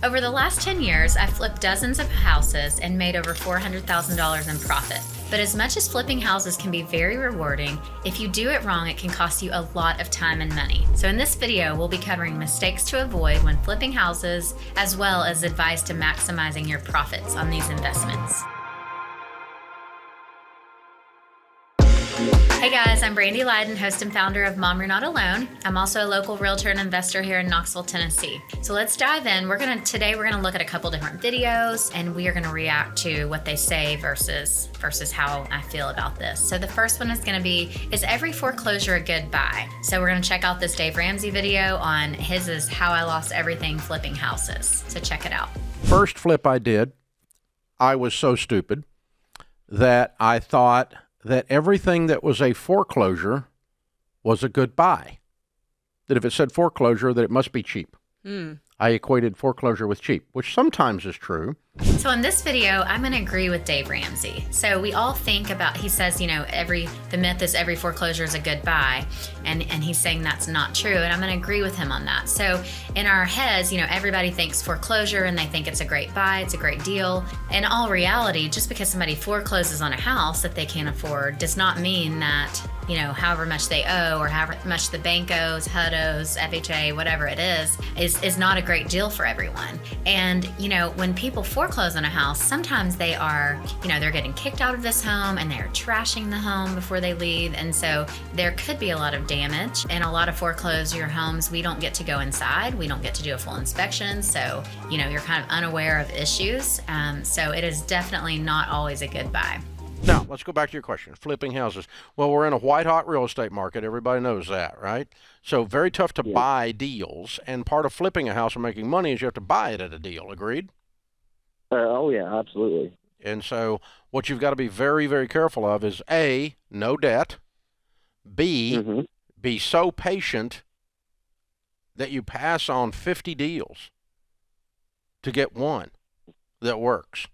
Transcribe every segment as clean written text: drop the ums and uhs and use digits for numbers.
Over the last 10 years, I've flipped dozens of houses and made over $400,000 in profit. But as much as flipping houses can be very rewarding, if you do it wrong, it can cost you a lot of time and money. So in this video, we'll be covering mistakes to avoid when flipping houses, as well as advice to maximizing your profits on these investments. Hey guys, I'm Brandy Leiden, host and founder of Mom You're Not Alone. I'm also a local realtor and investor here in Knoxville, Tennessee. So let's dive in. Today we're gonna look at a couple different videos and we are gonna react to what they say versus how I feel about this. So the first one is gonna be, is every foreclosure a good buy? So we're gonna check out this Dave Ramsey video on his is how I lost everything flipping houses. So check it out. First flip I did, I was so stupid that I thought that everything that was a foreclosure was a good buy. That if it said foreclosure, that it must be cheap. I equated foreclosure with cheap, which sometimes is true. So in this video, I'm going to agree with Dave Ramsey. So we all think about, he says, you know, the myth is every foreclosure is a good buy. And he's saying that's not true. And I'm going to agree with him on that. So in our heads, you know, everybody thinks foreclosure and they think it's a great buy, it's a great deal. In all reality, just because somebody forecloses on a house that they can't afford does not mean that, you know, however much they owe or however much the bank owes, HUD owes, FHA, whatever it is not a great deal for everyone. And, you know, when people foreclose on a house, sometimes they are, you know, they're getting kicked out of this home and they're trashing the home before they leave. And so there could be a lot of damage. And a lot of foreclosure homes, we don't get to go inside. We don't get to do a full inspection. So, you know, you're kind of unaware of issues. So it is definitely not always a good buy. Now, let's go back to your question, flipping houses. Well, we're in a white-hot real estate market. Everybody knows that, right? So very tough to buy deals, and part of flipping a house or making money is you have to buy it at a deal. Agreed? Oh, yeah, absolutely. And so what you've got to be very, very careful of is, A, no debt, B, be so patient that you pass on 50 deals to get one that works.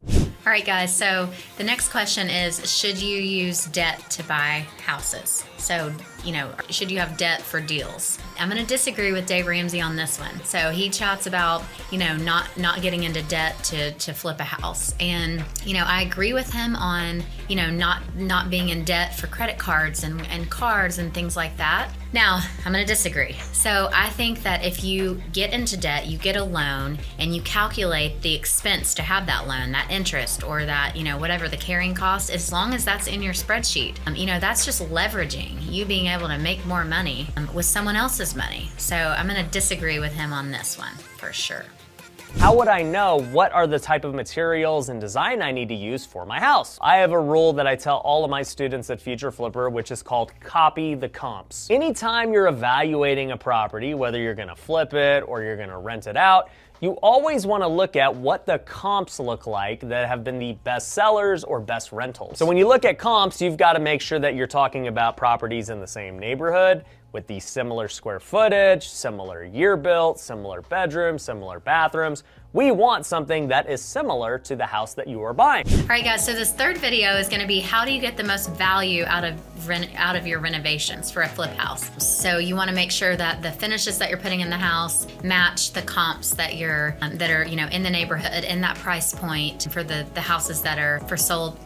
All right, guys, so the next question is, should you use debt to buy houses? So, you know, should you have debt for deals? I'm going to disagree with Dave Ramsey on this one. So he chats about, you know, not getting into debt to flip a house. And, you know, I agree with him on, you know, not being in debt for credit cards and cars and things like that. Now, I'm going to disagree. So I think that if you get into debt, you get a loan and you calculate the expense to have that loan, that interest or that, you know, whatever the carrying cost, as long as that's in your spreadsheet, you know, that's just leveraging, you being able to make more money with someone else's money. So I'm going to disagree with him on this one for sure. How would I know what are the type of materials and design I need to use for my house? I have a rule that I tell all of my students at Future Flipper, which is called copy the comps. Anytime you're evaluating a property, whether you're gonna flip it or you're gonna rent it out, you always want to look at what the comps look like that have been the best sellers or best rentals. So when you look at comps, you've got to make sure that you're talking about properties in the same neighborhood with the similar square footage, similar year built, similar bedrooms, similar bathrooms. We want something that is similar to the house that you are buying. All right, guys, so this third video is going to be how do you get the most value out of your renovations for a flip house. So you want to make sure that the finishes that you're putting in the house match the comps that that are, you know, in the neighborhood, in that price point for the houses that are for sale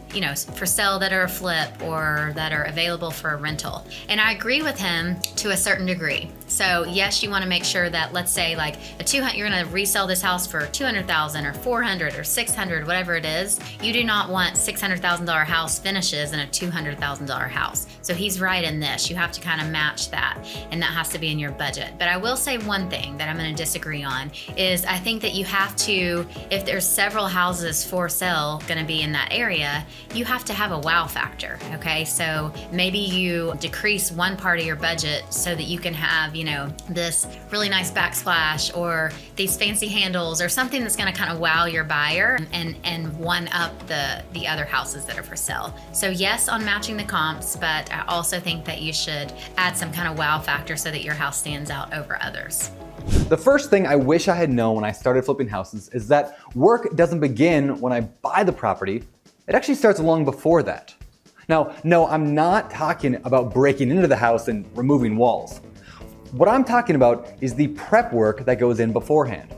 that are a flip or that are available for a rental. And I agree with him to a certain degree. So yes, you want to make sure that, let's say like you're going to resell this house for $200,000 or $400,000 or $600,000, whatever it is. You do not want $600,000 house finishes in a $200,000 house. So he's right in this. You have to kind of match that, and that has to be in your budget. But I will say one thing that I'm going to disagree on is I think that you have to, if there's several houses for sale going to be in that area, you have to have a wow factor, okay? So maybe you decrease one part of your budget so that you can have, you know, this really nice backsplash or these fancy handles or something that's gonna kind of wow your buyer and one up the other houses that are for sale. So yes, on matching the comps, but I also think that you should add some kind of wow factor so that your house stands out over others. The first thing I wish I had known when I started flipping houses is that work doesn't begin when I buy the property. It actually starts long before that. Now, no, I'm not talking about breaking into the house and removing walls. What I'm talking about is the prep work that goes in beforehand.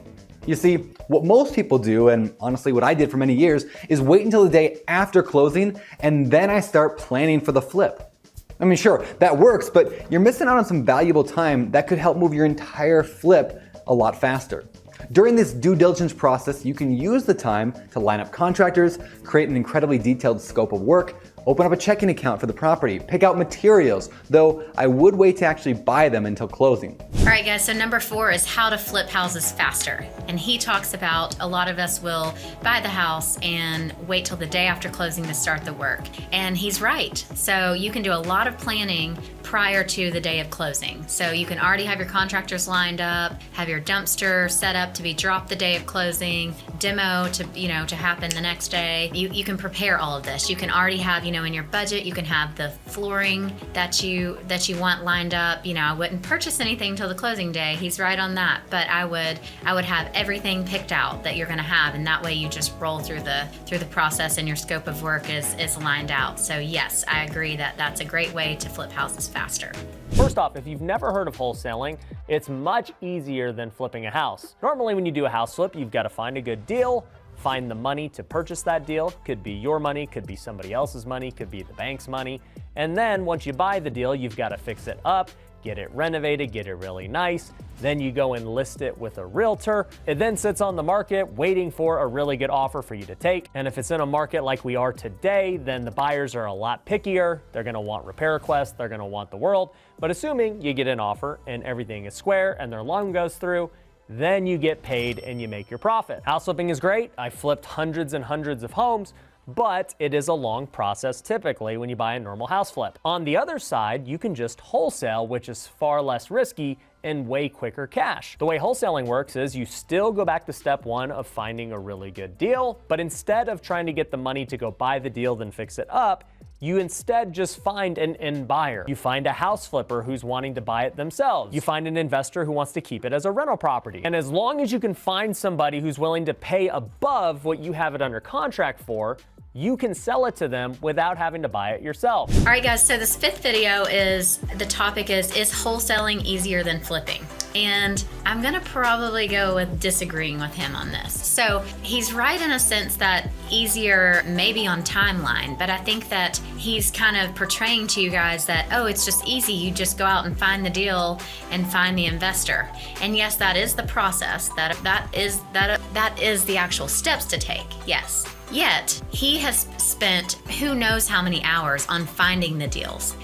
You see, what most people do, and honestly what I did for many years, is wait until the day after closing and then I start planning for the flip. I mean, sure, that works, but you're missing out on some valuable time that could help move your entire flip a lot faster. During this due diligence process, you can use the time to line up contractors, create an incredibly detailed scope of work, open up a checking account for the property, pick out materials, though I would wait to actually buy them until closing. All right, guys, so number 4 is how to flip houses faster. And he talks about a lot of us will buy the house and wait till the day after closing to start the work. And he's right. So you can do a lot of planning prior to the day of closing. So you can already have your contractors lined up, have your dumpster set up to be dropped the day of closing, demo to happen the next day. You can prepare all of this. You can already have, in your budget, you can have the flooring that you want lined up. I wouldn't purchase anything till the closing day. He's right on that. But I would have everything picked out that you're going to have, and that way you just roll through the process and your scope of work is lined out. So yes, I agree that that's a great way to flip houses faster. First off, if you've never heard of wholesaling, it's much easier than flipping a house. Normally when you do a house flip, you've got to find a good deal, find the money to purchase that deal. Could be your money, could be somebody else's money, could be the bank's money. And then once you buy the deal, you've got to fix it up, get it renovated, get it really nice. Then you go and list it with a realtor. It then sits on the market waiting for a really good offer for you to take. And if it's in a market like we are today, then the buyers are a lot pickier. They're gonna want repair requests, they're gonna want the world. But assuming you get an offer and everything is square and their loan goes through, then you get paid and you make your profit. House flipping is great. I flipped hundreds and hundreds of homes, but it is a long process typically when you buy a normal house flip. On the other side, you can just wholesale, which is far less risky and way quicker cash. The way wholesaling works is you still go back to step 1 of finding a really good deal, but instead of trying to get the money to go buy the deal then fix it up, you instead just find an end buyer. You find a house flipper who's wanting to buy it themselves. You find an investor who wants to keep it as a rental property. And as long as you can find somebody who's willing to pay above what you have it under contract for, you can sell it to them without having to buy it yourself. All right, guys, so this 5th video the topic is wholesaling easier than flipping? And I'm gonna probably go with disagreeing with him on this. So he's right in a sense that easier maybe on timeline, but I think that he's kind of portraying to you guys that, oh, it's just easy. You just go out and find the deal and find the investor. And yes, that is the process. That is the actual steps to take, yes. Yet, he has spent who knows how many hours on finding the deals,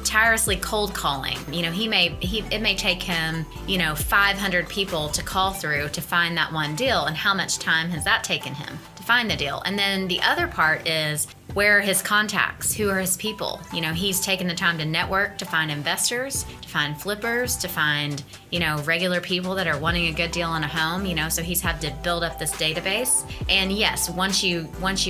tirelessly cold calling. It may take him, 500 people to call through to find that one deal. And how much time has that taken him to find the deal? And then the other part is, where are his contacts? Who are his people? He's taken the time to network, to find investors, to find flippers, to find, regular people that are wanting a good deal on a home, so he's had to build up this database. And yes, once you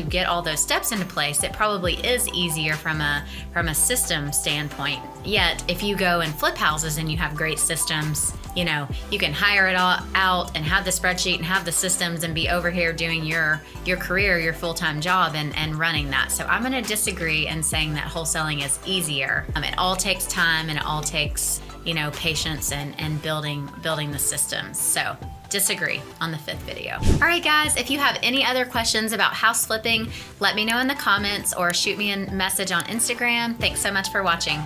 get all those steps into place, it probably is easier from a system standpoint. Yet, if you go and flip houses and you have great systems, you can hire it all out and have the spreadsheet and have the systems and be over here doing your career, your full-time job and running that. So I'm going to disagree in saying that wholesaling is easier. It all takes time and it all takes, patience and building the systems. So disagree on the 5th video. All right, guys, if you have any other questions about house flipping, let me know in the comments or shoot me a message on Instagram. Thanks so much for watching.